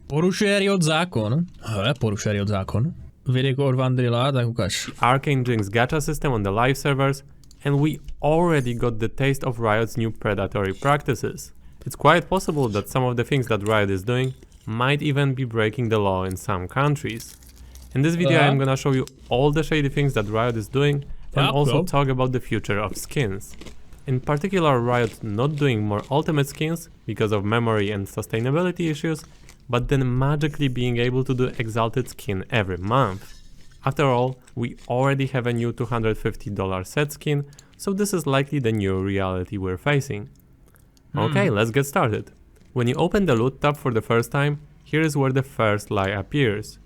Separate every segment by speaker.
Speaker 1: Porušuje Riot Zákon. Hele, porušuje Riot Zákon. Video od Vandrila, tak ukaž.
Speaker 2: Arcane jinx gacha system on the live servers, and we already got the taste of Riot's new predatory practices. It's quite possible that some of the things that Riot is doing might even be breaking the law in some countries. In this video I'm gonna show you all the shady things that Riot is doing and also talk about the future of skins. In particular, Riot not doing more ultimate skins because of memory and sustainability issues, but then magically being able to do exalted skin every month. After all, we already have a new $250 set skin, so this is likely the new reality we're facing. Okay, let's get started. When you open the loot tab for the first time, here is where the first lie appears.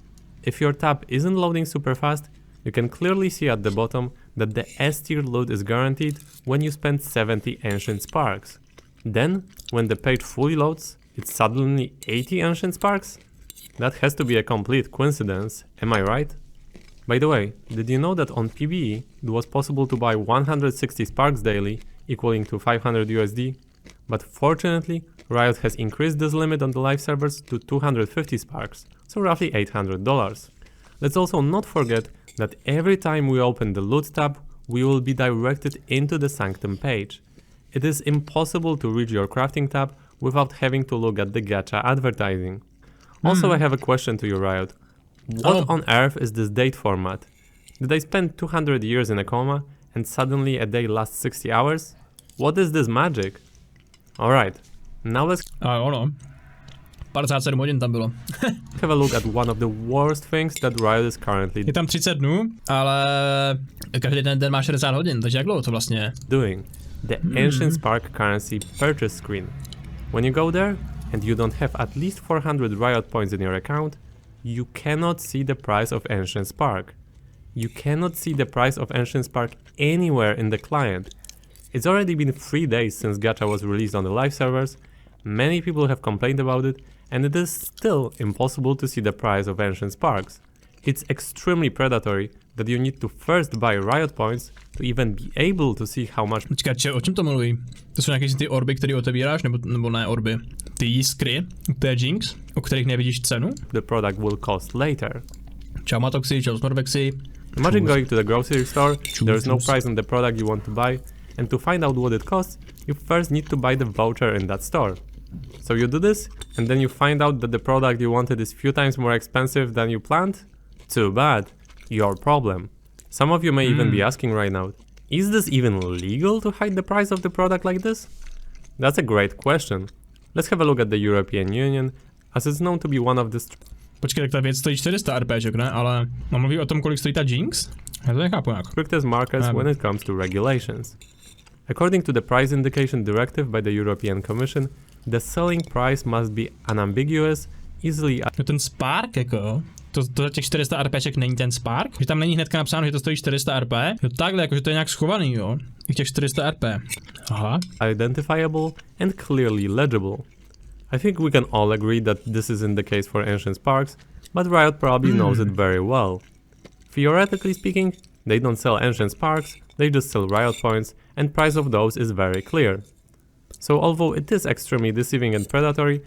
Speaker 2: If your tab isn't loading super fast, you can clearly see at the bottom that the S tier loot is guaranteed when you spend 70 ancient sparks. Then, when the page fully loads, it's suddenly 80 ancient sparks? That has to be a complete coincidence, am I right? By the way, did you know that on PBE it was possible to buy 160 sparks daily, equaling to 500 USD? But fortunately, Riot has increased this limit on the live servers to 250 sparks, so roughly $800. Let's also not forget that every time we open the loot tab, we will be directed into the Sanctum page. It is impossible to reach your crafting tab without having to look at the gacha advertising. Also, I have a question to you, Riot. What on earth is this date format? Did I spend 200 years in a coma and suddenly a day lasts 60 hours? What is this magic? Alright, now let's
Speaker 1: Ono. 57 hodin tam bylo.
Speaker 2: have a look at one of the worst things that Riot is currently
Speaker 1: Je tam 30 dnů, ale každý den má 60 hodin, takže jak dlouho to vlastně je?
Speaker 2: doing. The Ancient Spark currency purchase screen. When you go there and you don't have at least 400 Riot points in your account, you cannot see the price of Ancient Spark. You cannot see the price of Ancient Spark anywhere in the client. It's already been 3 days since gacha was released on the live servers, many people have complained about it, and it is still impossible to see the price of Ancient Sparks. It's extremely predatory that you need to first buy Riot points to even be able to see how much.
Speaker 1: Počkat, o čem to mluví? To jsou nějaké ty orby, které otevíráš, nebo ne orby? Ty jiskry, to je jinx, o kterých nevidíš cenu?
Speaker 2: The product will cost later.
Speaker 1: Čau Matoxy, čau Snorvexy.
Speaker 2: Imagine going to the grocery store, there's no price on the product you want to buy, and to find out what it costs, you first need to buy the voucher in that store. So you do this, and then you find out that the product you wanted is few times more expensive than you planned? Too bad. Your problem. Some of you may even be asking right now, is this even legal to hide the price of the product like this? That's a great question. Let's have a look at the European Union, as it's known to be one of the
Speaker 1: Počkej, tak ta věc stojí 400 RPček, ne? Ale mám mluví o tom, kolik stojí ta jinx? Já to nechápu jak.
Speaker 2: strictest markets when it comes to regulations. According to the Price Indication Directive by the European Commission, the selling price must be unambiguous, easily.
Speaker 1: No ten Spark jako, to za těch 400 RPček není ten Spark? Že tam není hnedka napsáno, že to stojí 400 RP? No takhle, jakože to je nějak schovaný, jo? I těch 400 RP. Aha.
Speaker 2: Identifiable and clearly legible. I think we can all agree that this isn't the case for Ancient Sparks, but Riot probably knows it very well. Theoretically speaking, they don't sell Ancient Sparks, they just sell Riot points, and price of those is very clear. So although it is extremely deceiving and predatory,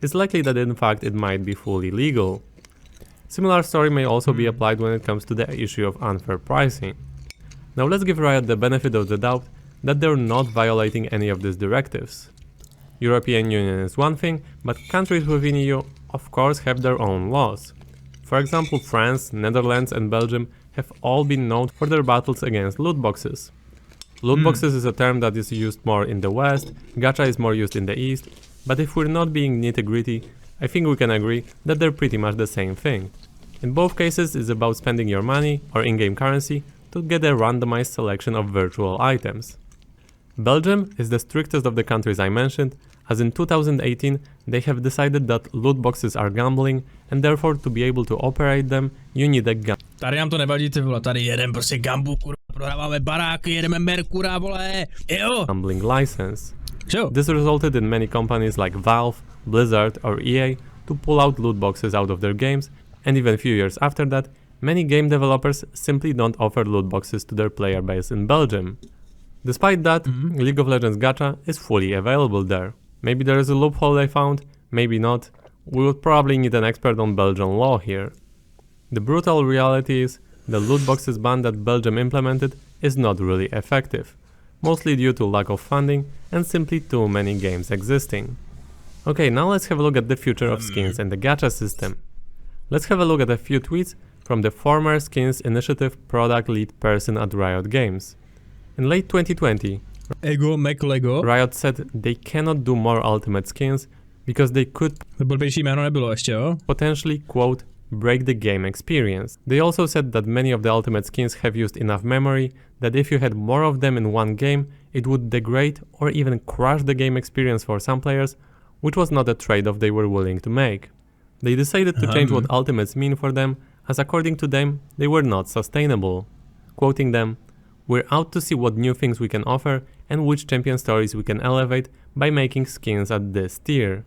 Speaker 2: it's likely that in fact it might be fully legal. Similar story may also be applied when it comes to the issue of unfair pricing. Now let's give Riot the benefit of the doubt that they're not violating any of these directives. European Union is one thing, but countries within EU of course have their own laws. For example, France, Netherlands and Belgium have all been known for their battles against loot boxes. Loot boxes is a term that is used more in the West, gacha is more used in the East, but if we're not being nitty-gritty, I think we can agree that they're pretty much the same thing. In both cases, it's about spending your money or in-game currency to get a randomized selection of virtual items. Belgium is the strictest of the countries I mentioned, as in 2018 they have decided that loot boxes are gambling and therefore to be able to operate them you need a
Speaker 1: Tady nám to nevadí, ty vole, tady jedem prostě gambu, kurva, prohráváme baráky, jedeme Merkura, vole, jo!
Speaker 2: Gambling license.
Speaker 1: Sure.
Speaker 2: This resulted in many companies like Valve, Blizzard or EA to pull out loot boxes out of their games, and even a few years after that, many game developers simply don't offer loot boxes to their player base in Belgium. Despite that, League of Legends gacha is fully available there. Maybe there is a loophole they found, maybe not. We would probably need an expert on Belgian law here. The brutal reality is, the loot boxes ban that Belgium implemented is not really effective, mostly due to lack of funding and simply too many games existing. Okay, now let's have a look at the future of skins and the gacha system. Let's have a look at a few tweets from the former Skins Initiative product lead person at Riot Games. In late 2020, Riot said they cannot do more ultimate skins because they could potentially, quote, break the game experience. They also said that many of the ultimate skins have used enough memory that if you had more of them in one game, it would degrade or even crush the game experience for some players, which was not a trade-off they were willing to make. They decided to change what ultimates mean for them, as according to them, they were not sustainable. Quoting them, "We're out to see what new things we can offer and which champion stories we can elevate by making skins at this tier."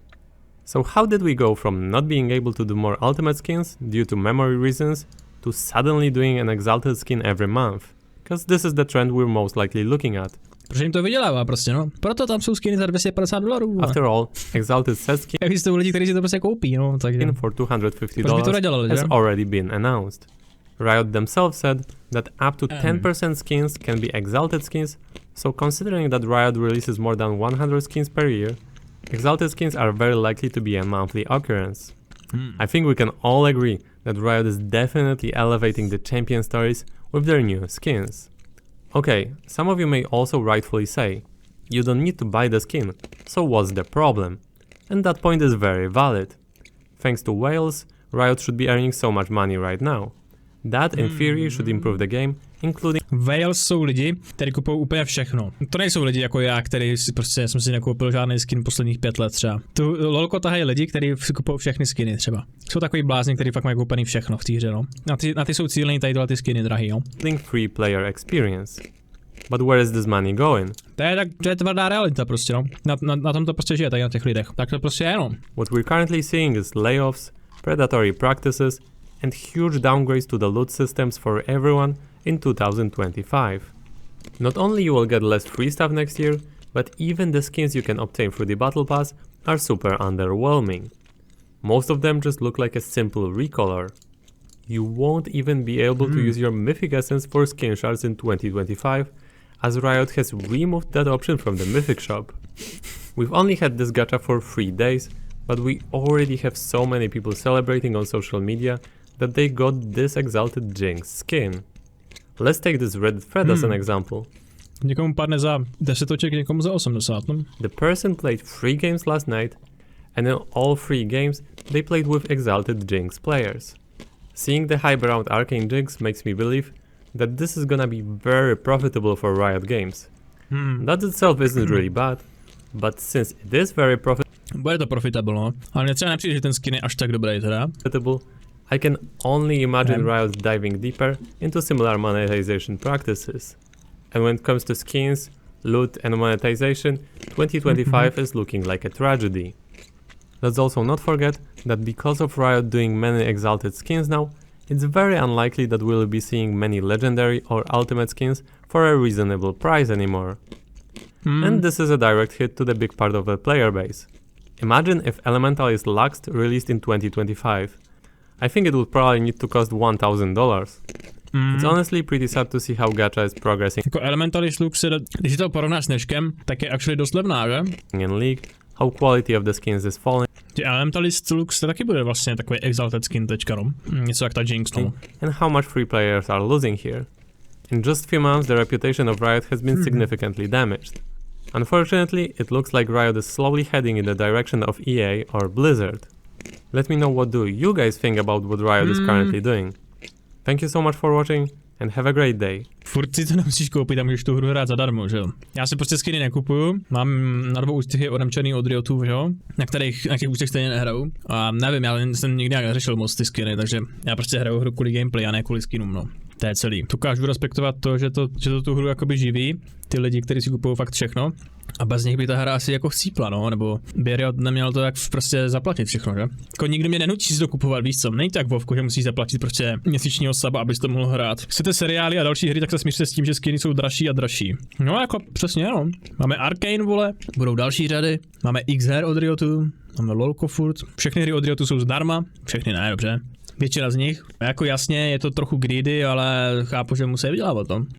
Speaker 2: So how did we go from not being able to do more ultimate skins due to memory reasons to suddenly doing an exalted skin every month? Because this is the trend we're most likely looking at.
Speaker 1: Protože jim to vydělává prostě, no. Proto tam jsou skiny za $250.
Speaker 2: After all, exalted set skin
Speaker 1: Existují lidi, kteří si to prostě koupí, no, takže.
Speaker 2: For $250 has already been announced. Riot themselves said that up to 10% skins can be exalted skins, so considering that Riot releases more than 100 skins per year, exalted skins are very likely to be a monthly occurrence. I think we can all agree that Riot is definitely elevating the champion stories with their new skins. Okay, some of you may also rightfully say, you don't need to buy the skin, so what's the problem? And that point is very valid. Thanks to whales, Riot should be earning so much money right now. That in theory should improve the game, including...
Speaker 1: Whales jsou lidi, kteří kupují úplně všechno. To nejsou lidi jako já, který si prostě jsem si nekoupil žádný skin posledních 5 let třeba. Tu lolko tahají lidi, kteří si kupují všechny skiny třeba. Jsou takový blázni, kteří fakt mají koupený všechno v té hře, no. Na ty jsou cílení tady ty skiny drahý, jo.
Speaker 2: Free player experience. But where is this money going?
Speaker 1: To je tvrdá realita prostě, no. Na tom to prostě žije, tady na těch lidech. Tak to prostě je, no.
Speaker 2: What we're currently seeing is layoffs, predatory practices, and huge downgrades to the loot systems for everyone in 2025. Not only you will get less free stuff next year, but even the skins you can obtain through the battle pass are super underwhelming. Most of them just look like a simple recolor. You won't even be able to use your mythic essence for skin shards in 2025, as Riot has removed that option from the mythic shop. We've only had this gacha for 3 days, but we already have so many people celebrating on social media that they got this exalted jinx skin. Let's take this Reddit thread as an example.
Speaker 1: Někomu padne za 10 oček, někomu za 80, no?
Speaker 2: The person played 3 games last night, and in all 3 games they played with exalted jinx players. Seeing the hype around Arcane jinx makes me believe that this is gonna be very profitable for Riot Games. That itself isn't really bad, but since it is very
Speaker 1: bude to profitable, no. Ale mě třeba nepřijde, že ten skin je až tak dobrý teda.
Speaker 2: I can only imagine Riot diving deeper into similar monetization practices. And when it comes to skins, loot and monetization, 2025 is looking like a tragedy. Let's also not forget that because of Riot doing many exalted skins now, it's very unlikely that we'll be seeing many legendary or ultimate skins for a reasonable price anymore. And this is a direct hit to the big part of the player base. Imagine if Elementalist Luxed released in 2025. I think it would probably need to cost $1,000. It's honestly pretty sad to see how gacha is progressing.
Speaker 1: Jako Elementalist Lux, když to porovnáš s dneškem, tak je actually dost levná, že?
Speaker 2: In League, how quality of the skins is falling.
Speaker 1: Elementalist Lux to taky bude vlastně takový exalted skin teďka, no. Něco jak ta Jinx, no.
Speaker 2: And how much free players are losing here. In just few months, the reputation of Riot has been significantly damaged. Unfortunately, it looks like Riot is slowly heading in the direction of EA or Blizzard. Let me know what do you guys think about what Riot is currently doing. Thank you so much for watching and have a great day.
Speaker 1: Furt si to nemusíš koupit a můžeš tu hru hrát zadarmo, že jo? Já si prostě skiny nekupuju, mám na 2 účtech odemčený od Riotu, že jo? Na těch účtech stejně nehraju. A nevím, já jsem nikdy neřešil moc ty skiny, takže já prostě hraju hru kvůli gameplay a ne kvůli skinům, no. To je celý. Dokážu respektovat to, že to tu hru jakoby živí, ty lidi, kteří si kupují fakt všechno. A bez nich by ta hra asi jako chcípla, no, nebo by Riot neměl to jak prostě zaplatit všechno, že? Jako nikdo mě nenutí si to kupovat, víš co? Není to jak Vovku, že musíš zaplatit prostě měsíčního suba, abys to mohl hrát. Chcete seriály a další hry, tak se smířte s tím, že skiny jsou dražší a dražší. No jako přesně, no. Máme Arcane, vole, budou další řady, máme X her od Riotu, máme lolko furt. Všechny hry od Riotu jsou zdarma, všechny ne, dobře. Většina z nich. Jako jasně, je to trochu greedy, ale chápu, že musí vydělávat to.